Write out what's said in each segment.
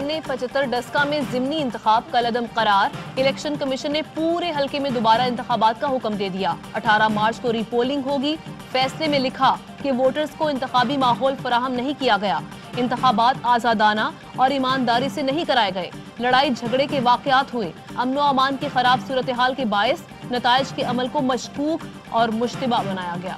पौने 75 डस्का में जिमनी इंतखाब कलअदम करार। इलेक्शन कमीशन ने पूरे हल्के में दोबारा इंतखाबात का हुक्म दे दिया। 18 मार्च को रीपोलिंग होगी। फैसले में लिखा कि वोटर्स को इंतखाबी माहौल फराहम नहीं किया गया। इंतखाबात आजादाना और ईमानदारी से नहीं कराए गए। लड़ाई झगड़े के वाकयात हुए। अमनो अमान की खराब सूरत हाल के बायस नताइज के अमल को मशकूक और मुश्तबा बनाया गया।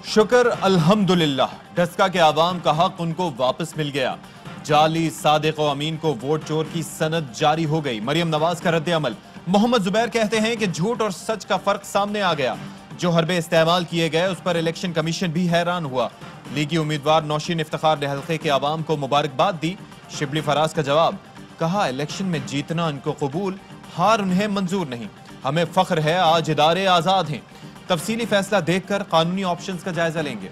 शुक्र अल्हम्दुलिल्लाह, डस्का के आवाम का हक उनको वापस मिल गया। जाली सादिक व अमीन को वोट चोर की सनद जारी हो गई। मरियम नवाज का रद्द अमल। मोहम्मद जुबैर कहते हैं कि झूठ और सच का फर्क सामने आ गया। जो हरबे इस्तेमाल किए गए उस पर इलेक्शन कमीशन भी हैरान हुआ। लीगी उम्मीदवार नौशीन इफ्तिखार ने हल्के के आवाम को मुबारकबाद दी। शिबली फराज का जवाब, कहा इलेक्शन में जीतना इनको कबूल, हार उन्हें मंजूर नहीं। हमें फख्र है आज इदारे आजाद हैं। तफसीली फैसला देखकर कानूनी ऑप्शंस का जायजा लेंगे।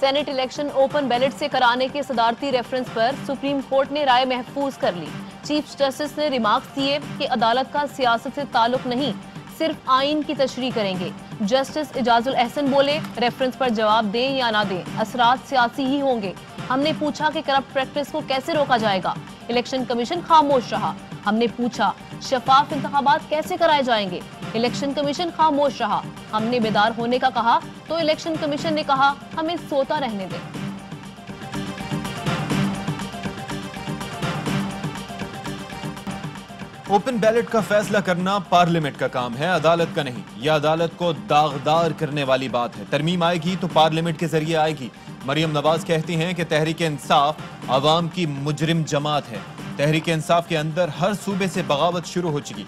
सेनेट इलेक्शन ओपन बैलेट से कराने के सदारती रेफरेंस पर सुप्रीम कोर्ट ने राय महफूज कर ली। चीफ जस्टिस ने रिमार्क्स दिए कि अदालत का सियासत से ताल्लुक नहीं, सिर्फ आइन की तशरीह करेंगे। जस्टिस इजाजुल एहसन बोले, रेफरेंस पर जवाब दें या ना दें, असरात सियासी ही होंगे। हमने पूछा कि करप्ट प्रैक्टिस को कैसे रोका जाएगा। इलेक्शन कमीशन खामोश रहा। हमने पूछा शफाफ इंतखाबात कैसे कराए जाएंगे। इलेक्शन कमीशन खामोश रहा। हमने बेदार होने का कहा तो इलेक्शन कमीशन ने कहा हमें सोता रहने दें। ओपन बैलेट का फैसला करना पार्लियामेंट का काम है, अदालत का नहीं। यह अदालत को दागदार करने वाली बात है। तरमीम आएगी तो पार्लियामेंट के जरिए आएगी। मरियम नवाज कहती हैं कि तहरीक इंसाफ अवाम की मुजरिम जमात है। तहरीक इंसाफ के अंदर हर सूबे से बगावत शुरू हो चुकी।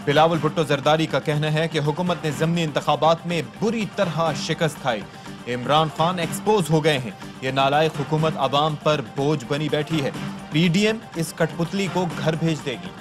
बिलावल भुट्टो जरदारी का कहना है कि हुकूमत ने ज़मीनी इंतखाबात में बुरी तरह शिकस्त खाई। इमरान खान एक्सपोज हो गए हैं। ये नालायक हुकूमत अवाम पर बोझ बनी बैठी है। पीडीएम इस कठपुतली को घर भेज देगी।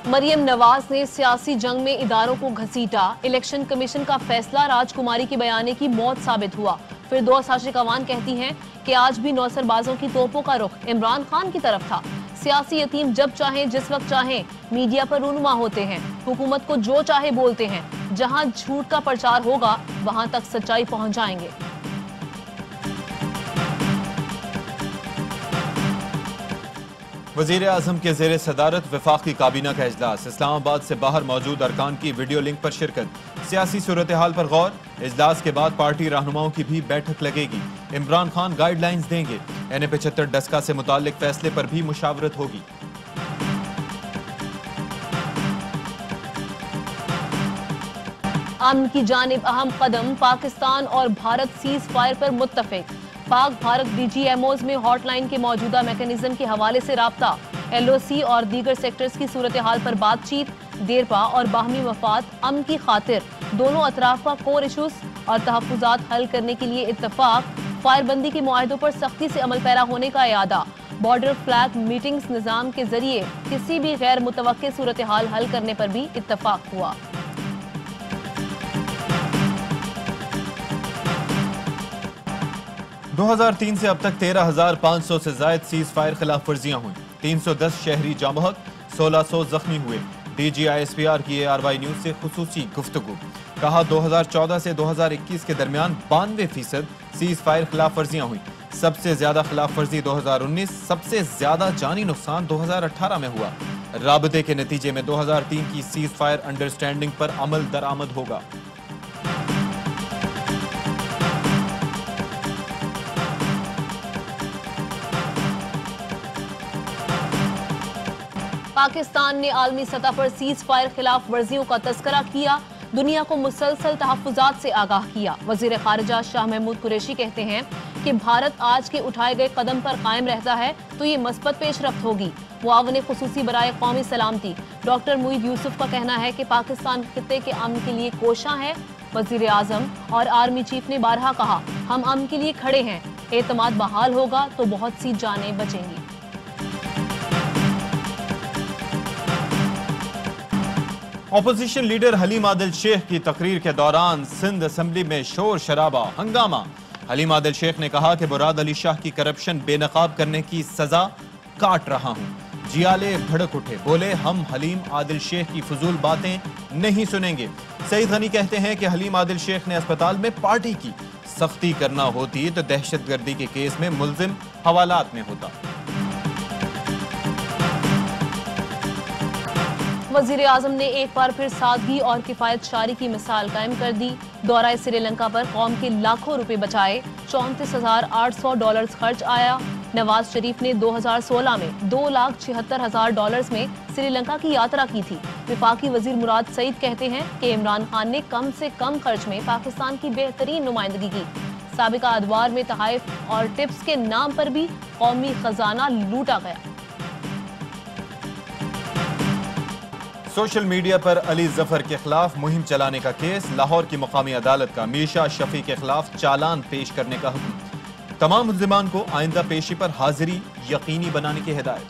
मरियम नवाज ने सियासी जंग में इदारों को घसीटा। इलेक्शन कमीशन का फैसला राजकुमारी की बयाने की मौत साबित हुआ। फिर दो साशिक अवान कहती हैं कि आज भी नौसरबाजों की तोपों का रुख इमरान खान की तरफ था। सियासी यतीम जब चाहें जिस वक्त चाहें मीडिया पर रूनुमा होते हैं। हुकूमत को जो चाहे बोलते हैं। जहां झूठ का प्रचार होगा वहां तक सच्चाई पहुंच जाएंगे। वजीर आजम के जेर सदारत वफाकी काबीना का इजलास। इस्लामाबाद से बाहर मौजूद अरकान की वीडियो लिंक पर शिरकत। सियासी सूरत हाल पर गौर। इजलास के बाद पार्टी रहनुमाओं की भी बैठक लगेगी। इमरान खान गाइडलाइंस देंगे। NA 75 डस्का से मुताल्लिक फैसले पर भी मुशावरत होगी। अमन की जानिब अहम कदम। पाकिस्तान और भारत सीज फायर पर मुत्तफिक। पाक भारत DGMOs में हॉटलाइन के मौजूदा मैकेनिज्म के हवाले से राब्ता। LOC और दीगर सेक्टर्स की सूरत हाल पर बातचीत। देरपा और बाहमी मफाद अमन की खातिर दोनों अतराफ का कोर इशूज और तहफ्फुजात हल करने के लिए इत्तफाक। फायरबंदी के मुआहदों पर सख्ती से अमल पैरा होने का इरादा। बॉर्डर फ्लैग मीटिंग्स निज़ाम के जरिए किसी भी गैर मुतवक्के सूरत हाल हल करने पर भी इत्तफाक हुआ। दो 2003 से अब तक 13,500 से ज्यादा सीज फायर खिलाफ वर्जियां हुई। 310 शहरी जामहक, 1600 जख्मी हुए। DG ISPR की ARY न्यूज से खुसूसी गुफ्तगू। कहा 2014 से 2021 के दरमियान 92% सीज फायर खिलाफ वर्जियां हुई। सबसे ज्यादा खिलाफ वर्जी 2019, सबसे ज्यादा जानी नुकसान 2018 में हुआ। राबते के नतीजे में 2003 की सीज फायर अंडरस्टैंडिंग पर अमल दरामद होगा। पाकिस्तान ने आलमी सतह पर सीज फायर खिलाफ वर्जियों का तस्करा किया। दुनिया को मुसलसल तहफ्फुजात से आगाह किया। वजीर खारिजा शाह महमूद कुरैशी कहते हैं कि भारत आज के उठाए गए कदम पर कायम रहता है तो ये मस्बत पेशरफ्त होगी। मुआवने खुसूसी बराए कौमी सलामती डॉक्टर मुईद यूसुफ का कहना है कि पाकिस्तान खित्ते के अमन के लिए कोशां है। वजीर आजम और आर्मी चीफ ने बारहा कहा, हम अमन के लिए खड़े हैं। एतमाद बहाल होगा तो बहुत सी जानें बचेंगी। ऑपोजिशन लीडर हलीम आदिल शेख की तकरीर के दौरान सिंध असेंबली में शोर शराबा हंगामा। हलीम आदिल शेख ने कहा कि मुराद अली शाह की करप्शन बेनकाब करने की सजा काट रहा हूं। जियाले भड़क उठे, बोले हम हलीम आदिल शेख की फजूल बातें नहीं सुनेंगे। सईद गनी कहते हैं कि हलीम आदिल शेख ने अस्पताल में पार्टी की, सख्ती करना होती तो दहशतगर्दी के केस में मुल्जिम हवालात में होता। वजीर आजम ने एक बार फिर सादगी और किफायत शारी की मिसाल कायम कर दी। दौरा श्रीलंका पर कौम के लाखों रुपए बचाए, $34,800 खर्च आया। नवाज शरीफ ने 2016 में $2,76,000 में श्रीलंका की यात्रा की थी। विफाकी वजीर मुराद सईद कहते हैं कि इमरान खान ने कम से कम खर्च में पाकिस्तान की बेहतरीन नुमाइंदगी की। साबिका अदवार में तहाइफ और टिप्स के नाम पर भी कौमी खजाना लूटा गया। सोशल मीडिया पर अली जफर के खिलाफ मुहिम चलाने का केस, लाहौर की मुकामी अदालत का मीशा शफी के खिलाफ चालान पेश करने का हुक्म। तमाम मुल्जिमान को आइंदा पेशी पर हाजिरी यकीनी बनाने की हिदायत।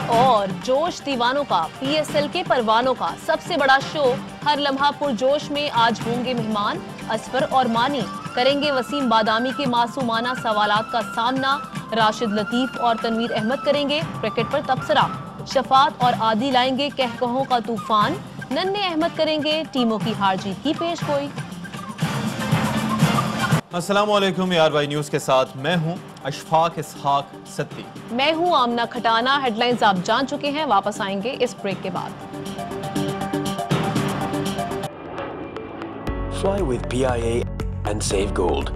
और जोश दीवानों का, PSL के परवानों का सबसे बड़ा शो हर लम्हा पुरजोश में आज होंगे मेहमान। असफर और मानी करेंगे वसीम बादामी के मासूमाना सवालात का सामना। राशिद लतीफ और तनवीर अहमद करेंगे क्रिकेट पर तबसरा। शफात और आदि लाएंगे कहकहों का तूफान। नन्हे अहमद करेंगे टीमों की हार जीत की पेशगोई। अस्सलामुअलैकुम यार भाई न्यूज़ के साथ मैं हूं अशफाक इसहाक सत्ती। मैं हूं आमना खटाना। हेडलाइंस आप जान चुके हैं, वापस आएंगे इस ब्रेक के बाद। Fly with PIA and save gold.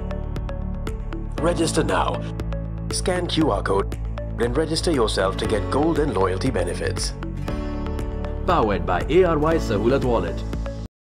Register now. Scan QR code and register yourself to get gold and loyalty benefits. Powered by ARY Sahulat Wallet.